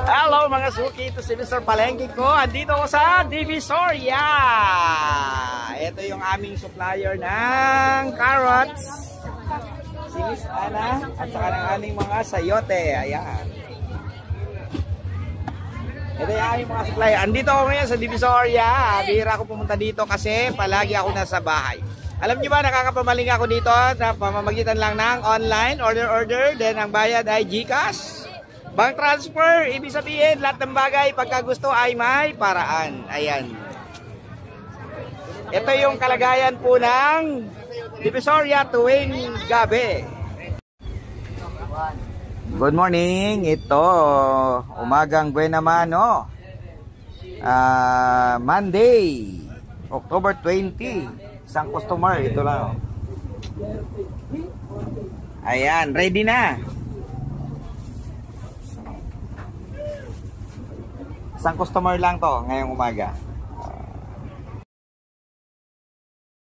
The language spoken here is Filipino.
Hello mga suki, ito si Mr. Palengke ko. Andito ako sa Divisoria. Ito yung aming supplier ng carrots. Si Miss Ana at saka ng aming mga sayote. Ayan. Ito yung aming mga supplier. Andito ako ngayon sa Divisoria. Bihira ako pumunta dito kasi palagi ako nasa bahay. Alam niyo ba, nakakapamaling ako dito sa pamamagitan lang ng online order, then ang bayad ay GCash, bank transfer. Ibig sabihin, lahat ng bagay pagka gusto ay may paraan. Ayan. Ito yung kalagayan po ng Divisoria tuwing gabi. Good morning. Ito, umagang buena mano. Monday, October 20. Isang customer, ito lang. Ayan, ready na. Isang customer lang to ngayong umaga.